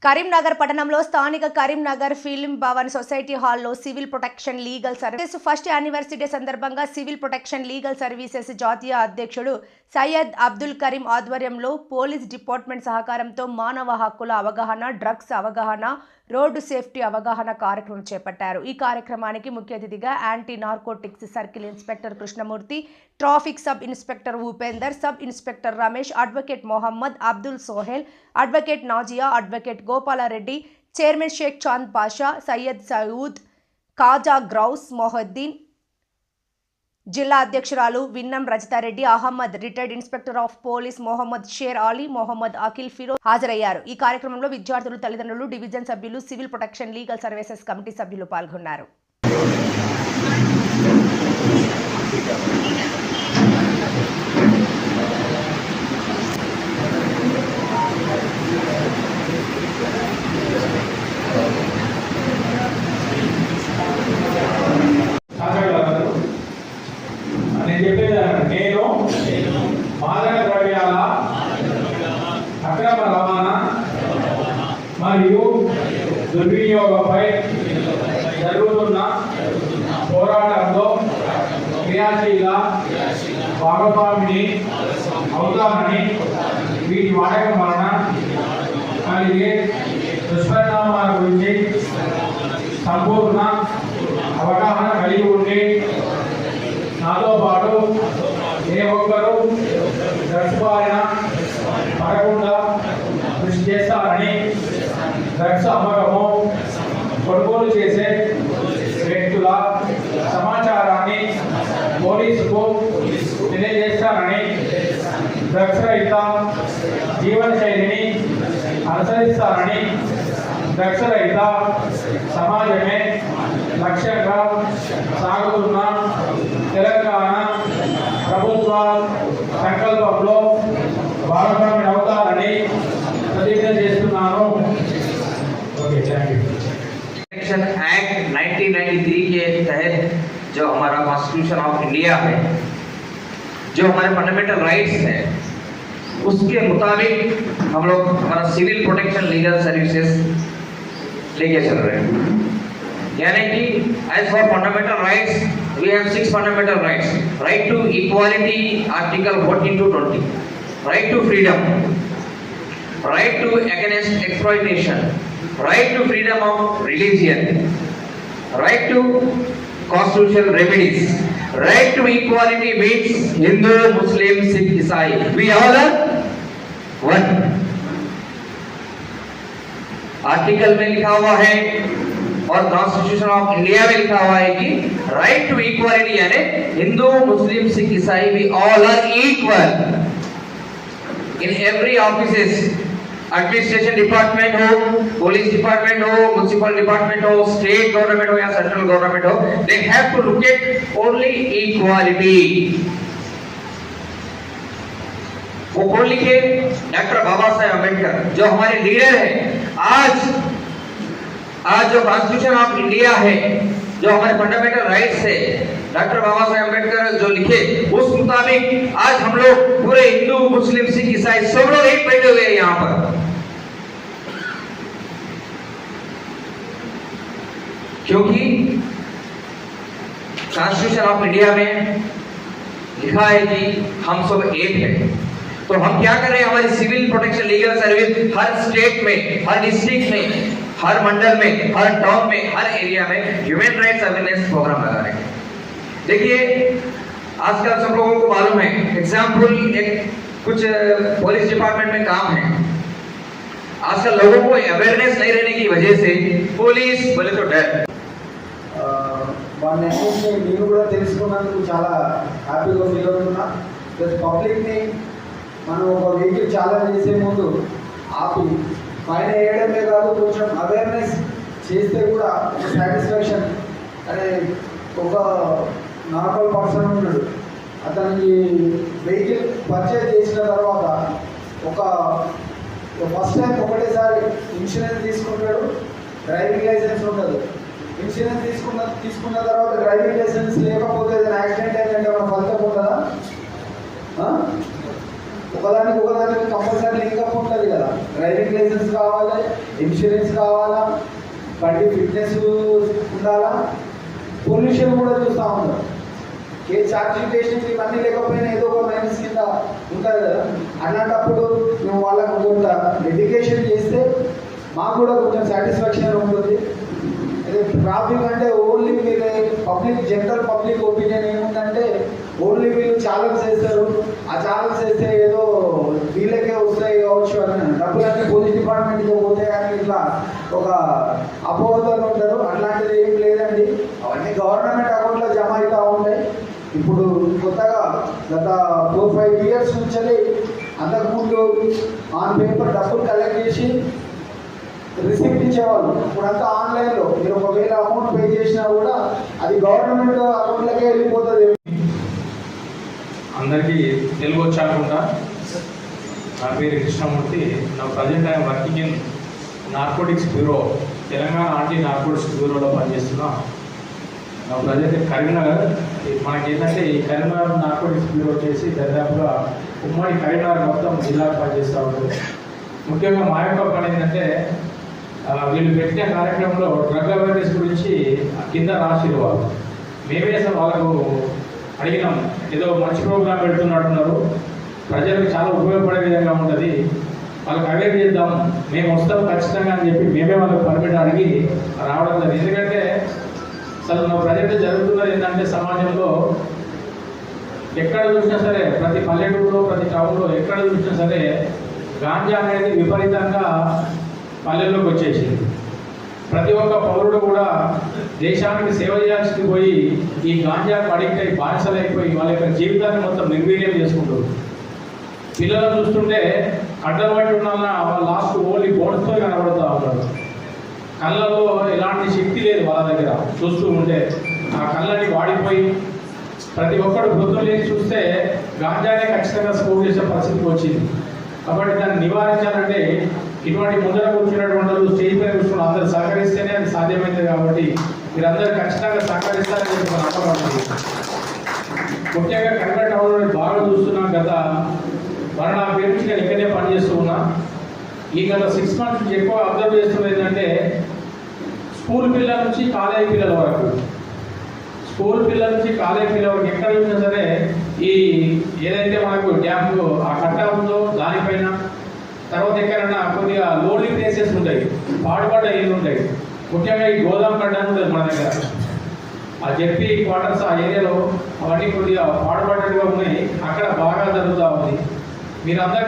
కరీంనగర్ పట్టణంలో స్థానిక Karimnagar film Bhavan society హాల్లో civil protection legal services first anniversary సందర్భంగా సివిల్ ప్రొటెక్షన్ లీగల్ సర్వీసెస్ జాతీయ అధ్యక్షుడు సయ్యద్ అబ్దుల్ కరీం ఆధ్వర్యంలో పోలీస్ డిపార్ట్మెంట్ సహకారంతో మానవ హక్కుల అవగాహన, డ్రగ్స్ అవగాహన, రోడ్డు సేఫ్టీ అవగాహన కార్యక్రమం చేపట్టారు. ఈ కార్యక్రమానికి ముఖ్య అతిథిగా anti narcotics circle inspector Krishnamurthy, traffic sub inspector Upender, sub inspector Ramesh, advocate Mohammed, Abdul Sohail, advocate Nazia, advocate Gopal Reddy, chairman Sheikh Chand Pasha, Syed Sayood, Khaja గ్రౌస్ మొహద్దీన్, జిల్లా అధ్యక్షురాలు Vinnam Rajitha Reddy, Ahmed, retired inspector of police Mohammed Sher Ali, Mohammed Akhil Feroz హాజరయ్యారు. ఈ కార్యక్రమంలో విద్యార్థులు, తల్లిదండ్రులు, డివిజన్ సభ్యులు, civil protection legal services committee సభ్యులు పాల్గొన్నారు. నేను మాదక ద్రవ్యాల అక్రమ రవాణా మరియు దుర్వినియోగంపై జరుగుతున్న పోరాటంలో క్రియాశీల భాగస్వామిని అవుతామని, వీటి వాడకం వలన కలిగే దుష్పరిణామాల గురించి సంపూర్ణ అవగాహన కలిగి ఉండి నాతో పాటు ఏ ఒక్కరూ డ్రగ్స్ బారిన పడకుండా కృషి చేస్తారని, డ్రగ్స్ అమ్మకము, కొనుగోలు చేసే వ్యక్తుల సమాచారాన్ని పోలీసుకు తెలియజేస్తారని, డ్రగ్స్ రహిత జీవన శైలిని అనుసరిస్తారని, డ్రగ్స్ రహిత సమాజమే లక్ష్యంగా సాగుతున్న తెలంగాణ ప్రభుత్వ సంకల్పంలో భాగస్వామి అవుతారని ప్రతిజ్ఞ చేస్తున్నాను. एक्ट 1993 के तहत जो हमारा कॉन्स्टिट्यूशन ऑफ इंडिया है, जो हमारे फंडामेंटल राइट्स हैं, उसके मुताबिक हम लोग हमारा सिविल प्रोटेक्शन लीगल सर्विसेज लेके चल रहे हैं. यानी कि as for fundamental rights we have 6 fundamental rights: right to equality, article 14 to 20, right to freedom, right to against exploitation, right to freedom of religion, right to constitutional remedies, right to equality means Hindu, Muslim, Sikh, Isai, we all are one. Article में लिखा हुआ है और constitution of India में लिखा हुआ है कि राइट टू इक्वालिटी, यानी हिंदू, मुस्लिम, सिख, ईसाई we all are equal in every offices. Administration department हो, पुलिस डिपार्टमेंट हो, म्युनिसिपल डिपार्टमेंट हो, स्टेट गवर्नमेंट हो या सेंट्रल गवर्नमेंट हो, they have to look at only equality. वो कौन लिखे? डॉक्टर बाबा साहेब अम्बेडकर, जो हमारे लीडर है. आज जो कॉन्स्टिट्यूशन ऑफ इंडिया है, जो हमारे फंडामेंटल राइट्स है, डॉक्टर बाबा साहेब अम्बेडकर जो लिखे उस मुताबिक आज हम लोग पूरे हिंदू, मुस्लिम, सिख, ईसाई सब लोग एक बैठे हुए हैं यहाँ पर. क्योंकि कॉन्स्टिट्यूशन ऑफ इंडिया में लिखा है कि हम सब एक हैं. तो हम क्या कर रहे हैं? हमारी सिविल प्रोटेक्शन लीगल सर्विस हर स्टेट में, हर डिस्ट्रिक्ट में, हर मंडल में, हर टाउन में, हर एरिया में ह्यूमन राइट्स अवेयरनेस प्रोग्राम लगा रहे हैं. देखिए आजकल सब लोगों को मालूम है, एग्जाम्पल एक कुछ पुलिस डिपार्टमेंट में काम है. आजकल लोगों को अवेयरनेस नहीं रहने की वजह से पुलिस बोले तो डर. నేను కూడా తెలుసుకున్నందుకు చాలా హ్యాపీగా ఫీల్ అవుతున్నా. ప్లస్ పబ్లిక్ని మనం ఒక వెహికల్ చాలా చేసే ముందు ఆపి పైన వేయడమే కాదు, కొంచెం అవేర్నెస్ చేస్తే కూడా ఒక సాటిస్ఫాక్షన్. అనే ఒక నార్మల్ పర్సన్ ఉన్నాడు, అతనికి వెహికల్ పర్చేజ్ చేసిన తర్వాత ఒక ఫస్ట్ టైం ఒకటేసారి ఇన్సూరెన్స్ తీసుకుంటాడు, డ్రైవింగ్ లైసెన్స్ ఉండదు. ఇన్సూరెన్స్ తీసుకున్న తర్వాత డ్రైవింగ్ లైసెన్స్ లేకపోతే ఏదైనా యాక్సిడెంట్ అయిందంటే మన ఫలితం ఉంటుందా? ఒకదానికి కంపల్సరీ లింకప్ ఉంటుంది కదా. డ్రైవింగ్ లైసెన్స్ కావాలి, ఇన్సూరెన్స్ కావాలా, బండి ఫిట్నెస్ ఉండాలా, పొల్యూషన్ కూడా చూస్తూ ఉంటాం. ఏ ఛార్జింగ్ స్టేషన్స్ ఇవన్నీ లేకపోయినా ఏదో ఒక మైనస్ కింద ఉంటుంది కదా. అలాంటప్పుడు మేము వాళ్ళకు కొంత ఎడ్యుకేషన్ చేస్తే మాకు కూడా కొంచెం సాటిస్ఫాక్షన్ ఉంటుంది. ట్రాఫిక్ అంటే ఓన్లీ మీరు పబ్లిక్ జనరల్ పబ్లిక్ ఒపీనియన్ ఏముందంటే ఓన్లీ వీళ్ళు ఛాలెంజ్ చేస్తారు, ఆ ఛాలెంజ్ చేస్తే ఏదో వీళ్ళకే వస్తాయి కావచ్చు అని డబ్బులన్నీ పోలీస్ డిపార్ట్మెంట్కి పోతే కానీ ఇట్లా ఒక అపోహలు ఉంటారు. అట్లాంటిది ఏం లేదండి, అవన్నీ గవర్నమెంట్ అకౌంట్లో జమ అవుతూ ఉంటాయి. ఇప్పుడు కొత్తగా గత 4-5 years నుంచి అంతకుముందు ఆన్ పేపర్ డబ్బులు కలెక్ట్ చేసి రిసిప్ట్ ఇచ్చేవాళ్ళు. ఇప్పుడంతా ఆన్లైన్లో మీరు ఒకవేళ అమౌంట్ పే చేసినా కూడా అది గవర్నమెంట్ అకౌంట్లకే వెళ్ళిపోతుంది. అందరికీ తెలుగు వచ్చాకుండా నా పేరు కృష్ణమూర్తి. నా present I'm working in narcotics bureau, Telangana anti narcotics బ్యూరోలో పనిచేస్తున్నా. నా ప్రజెంట్ కరీంనగర్. మనకి ఏంటంటే ఈ కరీంనగర్ నార్కోటిక్స్ బ్యూరో వచ్చేసి దాదాపుగా ఉమ్మడి కరీంనగర్ మొత్తం జిల్లాకు పనిచేస్తూ ఉంటుంది. ముఖ్యంగా మా యొక్క పని ఏంటంటే వీళ్ళు పెట్టిన కార్యక్రమంలో డ్రగ్ అవేర్నెస్ గురించి కింద రాసిరు వాళ్ళు. మేమే అసలు వాళ్ళకు అడిగినాం, ఏదో మంచి ప్రోగ్రాం పెడుతున్నట్టున్నారు, ప్రజలకు చాలా ఉపయోగపడే విధంగా ఉంటుంది, వాళ్ళకి అవేర్ చేద్దాం, మేము వస్తాం ఖచ్చితంగా అని చెప్పి మేమే వాళ్ళకి పర్మిట్ అడిగి రావడం జరిగింది. ఎందుకంటే అసలు మా ప్రజెంట్ జరుగుతున్నది ఏంటంటే సమాజంలో ఎక్కడ చూసినా సరే, ప్రతి పల్లెటూరులో ప్రతి టౌన్లో ఎక్కడ చూసినా సరే గాంజా అనేది విపరీతంగా పల్లెల్లోకి వచ్చేసింది. ప్రతి ఒక్క పౌరుడు కూడా దేశానికి సేవ చేయాల్సింది పోయి ఈ గాంజాకు అడిక్ట్ అయి బానిసలైపోయి వాళ్ళ యొక్క జీవితాన్ని మొత్తం నిర్వీర్యం చేసుకుంటారు. పిల్లలు చూస్తుంటే అడ్డం పట్టి ఉన్న వాళ్ళ లాస్ట్ ఓన్లీ బోన్స్తో కనబడుతూ ఉంటారు. కళ్ళలో ఎలాంటి శక్తి లేదు వాళ్ళ దగ్గర. చూస్తూ ఉంటే ఆ కళ్ళని వాడిపోయి ప్రతి ఒక్కరు వృద్ధులు లేచి చూస్తే గాంజానే ఖచ్చితంగా స్కోర్ చేసే పరిస్థితికి వచ్చింది. కాబట్టి దాన్ని నివారించాలంటే ఇటువంటి ముందర కూర్చున్నటువంటి వాళ్ళు స్టేజ్ పైన కూర్చుని అందరూ సహకరిస్తేనే అది సాధ్యమవుతుంది. కాబట్టి మీరందరూ ఖచ్చితంగా సహకరిస్తారని చెప్పి నమ్మకం. ముఖ్యంగా కరీంనగర్ టౌన్లో బాగా చూస్తున్నాం. గత నా పేరు నుంచి నేను ఇక్కడే పనిచేస్తూ ఉన్నా. ఈ గత 6 months నుంచి ఎక్కువ అబ్జర్వ్ చేస్తున్నది ఏంటంటే స్కూల్ పిల్లల నుంచి కాలేజీ పిల్లల వరకు, స్కూల్ పిల్లల నుంచి కాలేజీ పిల్లల వరకు ఎక్కడ చూసినా సరే ఈ ఏదైతే మనకు డ్యామ్ ఆ కట్ట ఉందో దానిపైన, తర్వాత ఎక్కడైనా కొద్దిగా లోన్లీ ప్లేసెస్ ఉంటాయి, పాడుపడ్డ ఇల్లు ఉంటాయి. ముఖ్యంగా ఈ గోదాం కట్ట ఉంటుంది మన దగ్గర, ఆ జెడ్పీ క్వార్టర్స్ ఆ ఏరియాలో అవన్నీ కొద్దిగా పాడుపడ్డట్టుగా ఉన్నాయి. అక్కడ బాగా జరుగుతూ ఉంది. మీరందరూ